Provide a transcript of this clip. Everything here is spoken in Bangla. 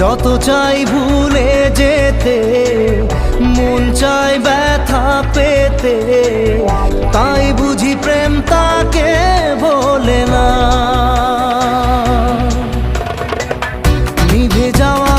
যত চাই ভুলে যেতে, মন চাই ব্যথা পেতে, তাই বুঝি প্রেম তাকে বলে না। নিভে যাওয়া